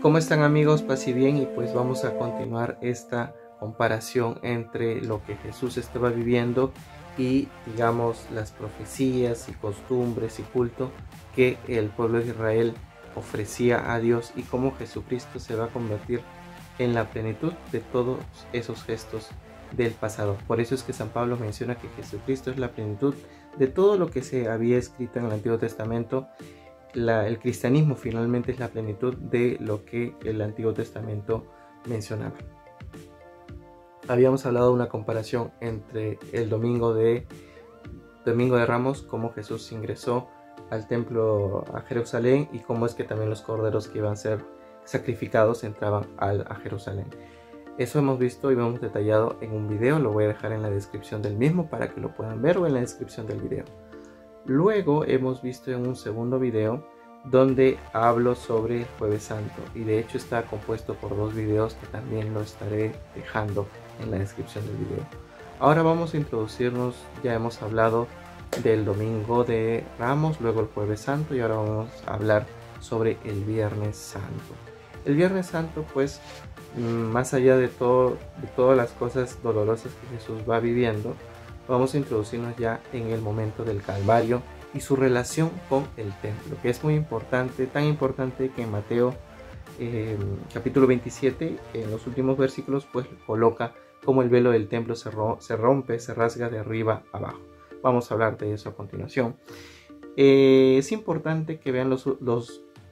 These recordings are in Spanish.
¿Cómo están, amigos? Paz y bien, y pues vamos a continuar esta comparación entre lo que Jesús estaba viviendo y, digamos, las profecías y costumbres y culto que el pueblo de Israel ofrecía a Dios, y cómo Jesucristo se va a convertir en la plenitud de todos esos gestos del pasado. Por eso es que San Pablo menciona que Jesucristo es la plenitud de todo lo que se había escrito en el Antiguo Testamento. El cristianismo finalmente es la plenitud de lo que el Antiguo Testamento mencionaba. Habíamos hablado de una comparación entre el Domingo de Ramos, cómo Jesús ingresó al templo a Jerusalén, y cómo es que también los corderos que iban a ser sacrificados entraban a Jerusalén. Eso hemos visto y hemos detallado en un video. Lo voy a dejar en la descripción del mismo para que lo puedan ver, o en la descripción del video. Luego hemos visto en un segundo video donde hablo sobre el Jueves Santo, y de hecho está compuesto por dos videos que también lo estaré dejando en la descripción del video. Ahora vamos a introducirnos. Ya hemos hablado del Domingo de Ramos, luego el Jueves Santo, y ahora vamos a hablar sobre el Viernes Santo. El Viernes Santo, pues, más allá de todas las cosas dolorosas que Jesús va viviendo, vamos a introducirnos ya en el momento del Calvario y su relación con el templo, que es muy importante, tan importante que en Mateo capítulo 27, en los últimos versículos, pues coloca cómo el velo del templo se rompe, se rasga de arriba a abajo. Vamos a hablar de eso a continuación. Es importante que vean los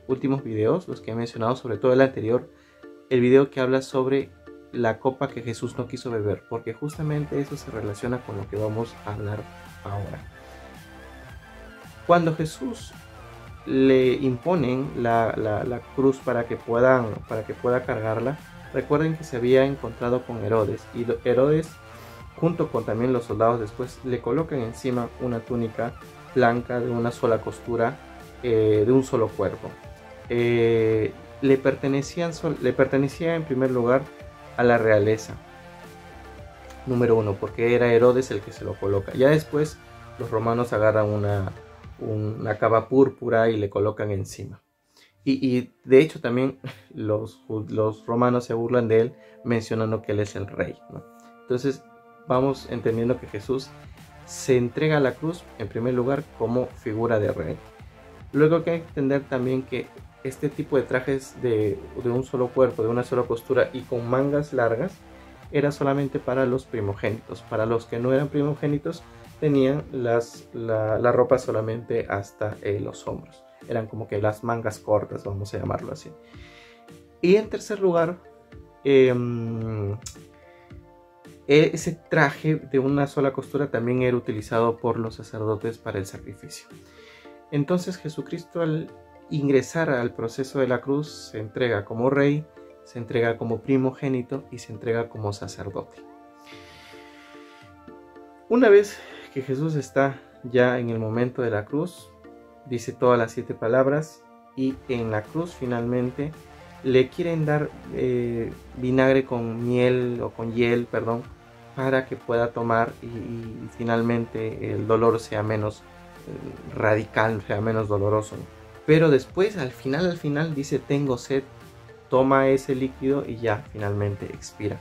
últimos videos, los que he mencionado, sobre todo el anterior, el video que habla sobre la copa que Jesús no quiso beber, porque justamente eso se relaciona con lo que vamos a hablar ahora. Cuando Jesús le imponen la cruz para que pueda cargarla, recuerden que se había encontrado con Herodes, y Herodes, junto con también los soldados, después le colocan encima una túnica blanca de una sola costura, de un solo cuerpo. Le pertenecía en primer lugar a la realeza, número uno, porque era Herodes el que se lo coloca. Ya después los romanos agarran una capa púrpura y le colocan encima, y de hecho también los romanos se burlan de él, mencionando que él es el rey, ¿no? Entonces vamos entendiendo que Jesús se entrega a la cruz en primer lugar como figura de rey. Luego hay que entender también que este tipo de trajes de un solo cuerpo, de una sola costura y con mangas largas, era solamente para los primogénitos. Para los que no eran primogénitos, tenían la ropa solamente hasta los hombros. Eran como que las mangas cortas, vamos a llamarlo así. Y en tercer lugar, ese traje de una sola costura también era utilizado por los sacerdotes para el sacrificio. Entonces Jesucristo, al ingresar al proceso de la cruz, se entrega como rey, se entrega como primogénito y se entrega como sacerdote. Una vez que Jesús está ya en el momento de la cruz, dice todas las 7 palabras, y en la cruz finalmente le quieren dar vinagre con miel, o con hiel, perdón, para que pueda tomar y finalmente el dolor sea menos radical, sea menos doloroso. Pero después, al final dice: tengo sed, toma ese líquido y ya finalmente expira.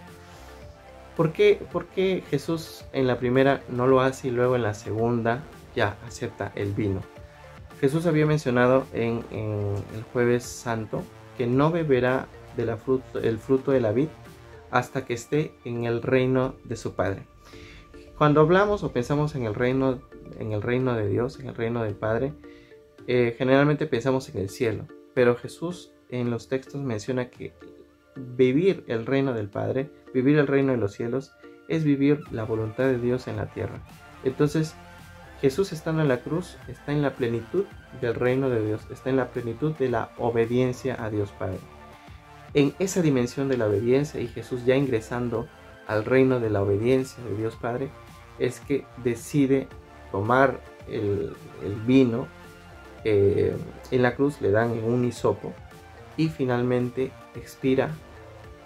¿Por qué Jesús en la primera no lo hace y luego en la segunda ya acepta el vino? Jesús había mencionado en el Jueves Santo que no beberá el fruto de la vid hasta que esté en el reino de su Padre. Cuando hablamos o pensamos en el reino de Dios, en el reino del Padre, generalmente pensamos en el cielo, pero Jesús en los textos menciona que vivir el reino del Padre, vivir el reino de los cielos, es vivir la voluntad de Dios en la tierra. Entonces Jesús, estando en la cruz, está en la plenitud del reino de Dios, está en la plenitud de la obediencia a Dios Padre. En esa dimensión de la obediencia, y Jesús ya ingresando al reino de la obediencia de Dios Padre, es que decide tomar el vino. En la cruz le dan un hisopo y finalmente expira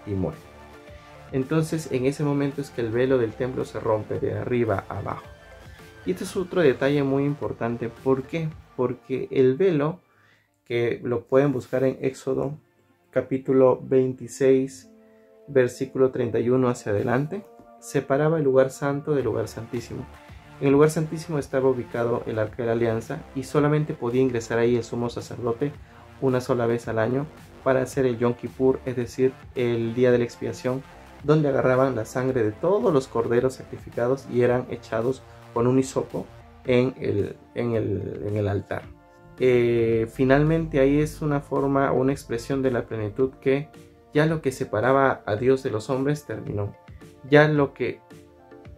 y muere. Entonces en ese momento es que el velo del templo se rompe de arriba a abajo. Y este es otro detalle muy importante. ¿Por qué? Porque el velo, que lo pueden buscar en Éxodo capítulo 26, versículo 31 hacia adelante, separaba el lugar santo del lugar santísimo. En el lugar santísimo estaba ubicado el arca de la alianza y solamente podía ingresar ahí el sumo sacerdote una sola vez al año para hacer el Yom Kippur, es decir, el día de la expiación, donde agarraban la sangre de todos los corderos sacrificados y eran echados con un hisopo en el altar. Finalmente ahí es una forma o una expresión de la plenitud que ya lo que separaba a Dios de los hombres terminó. Ya lo que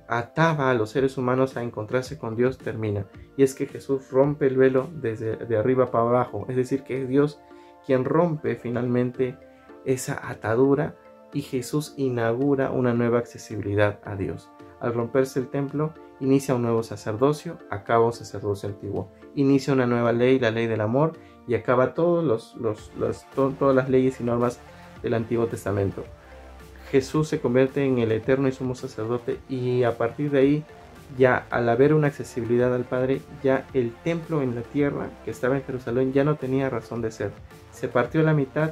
ataba a los seres humanos a encontrarse con Dios termina. Y es que Jesús rompe el velo desde de arriba para abajo. Es decir, que es Dios quien rompe finalmente esa atadura y Jesús inaugura una nueva accesibilidad a Dios. Al romperse el templo, inicia un nuevo sacerdocio, acaba un sacerdocio antiguo. Inicia una nueva ley, la ley del amor, y acaba todas las leyes y normas del Antiguo Testamento. Jesús se convierte en el eterno y sumo sacerdote, y a partir de ahí, ya al haber una accesibilidad al Padre, ya el templo en la tierra que estaba en Jerusalén ya no tenía razón de ser. Se partió a la mitad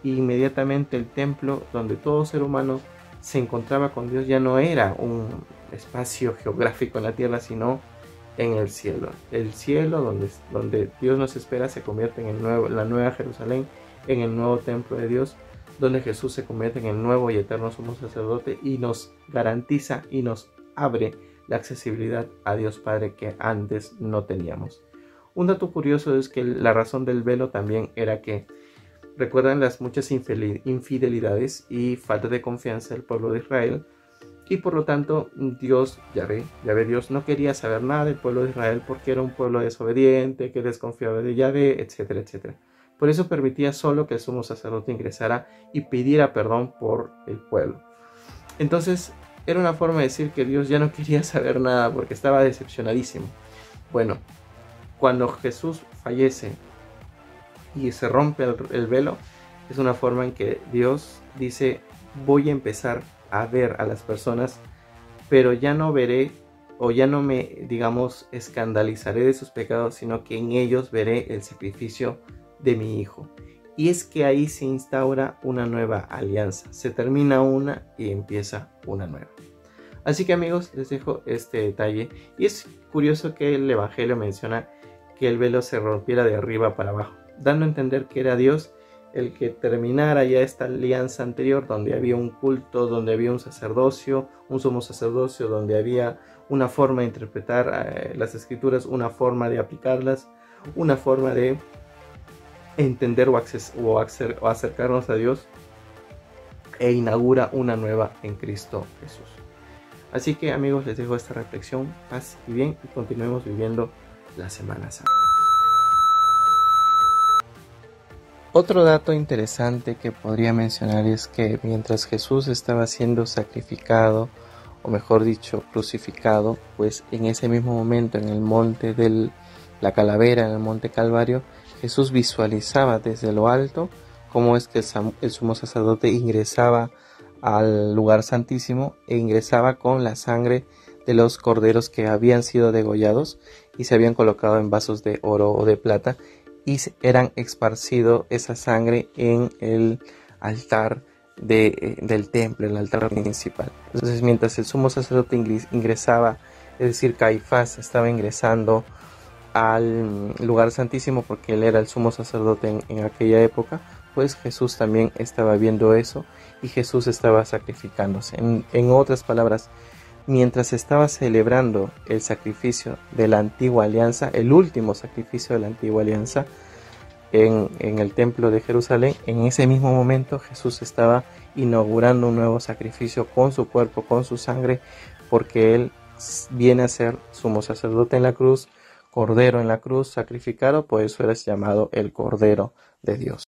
y inmediatamente el templo donde todo ser humano se encontraba con Dios ya no era un espacio geográfico en la tierra, sino en el cielo. El cielo donde Dios nos espera se convierte en la nueva Jerusalén, en el nuevo templo de Dios, donde Jesús se convierte en el nuevo y eterno sumo sacerdote y nos garantiza y nos abre la accesibilidad a Dios Padre que antes no teníamos. Un dato curioso es que la razón del velo también era que recuerdan las muchas infidelidades y falta de confianza del pueblo de Israel, y por lo tanto Dios, Yahvé Dios, no quería saber nada del pueblo de Israel porque era un pueblo desobediente, que desconfiaba de Yahvé, etcétera, etcétera. Por eso permitía solo que el sumo sacerdote ingresara y pidiera perdón por el pueblo. Entonces era una forma de decir que Dios ya no quería saber nada porque estaba decepcionadísimo. Bueno, cuando Jesús fallece y se rompe el velo, es una forma en que Dios dice: voy a empezar a ver a las personas, pero ya no veré o ya no me, escandalizaré de sus pecados, sino que en ellos veré el sacrificio de mi Hijo. Y es que ahí se instaura una nueva alianza, se termina una y empieza una nueva. Así que amigos, les dejo este detalle, y es curioso que el Evangelio menciona que el velo se rompiera de arriba para abajo, dando a entender que era Dios el que terminara ya esta alianza anterior, donde había un culto, donde había un sacerdocio, un sumo sacerdocio, donde había una forma de interpretar las escrituras, una forma de aplicarlas, una forma de entender o acercarnos a Dios, e inaugura una nueva en Cristo Jesús. Así que amigos, les dejo esta reflexión, paz y bien, y continuemos viviendo la Semana Santa. Otro dato interesante que podría mencionar es que mientras Jesús estaba siendo sacrificado, o mejor dicho, crucificado, pues en ese mismo momento en el monte de la calavera, en el monte Calvario, Jesús visualizaba desde lo alto cómo es que el sumo sacerdote ingresaba al lugar santísimo e ingresaba con la sangre de los corderos que habían sido degollados y se habían colocado en vasos de oro o de plata, y eran esparcido esa sangre en el altar del templo, el altar principal. Entonces, mientras el sumo sacerdote ingresaba, es decir, Caifás estaba ingresando al lugar santísimo porque él era el sumo sacerdote en aquella época, pues Jesús también estaba viendo eso y Jesús estaba sacrificándose. En otras palabras, mientras estaba celebrando el sacrificio de la antigua alianza, el último sacrificio de la antigua alianza en el templo de Jerusalén, en ese mismo momento Jesús estaba inaugurando un nuevo sacrificio con su cuerpo, con su sangre, porque él viene a ser sumo sacerdote en la cruz, cordero en la cruz sacrificado, por eso era llamado el Cordero de Dios.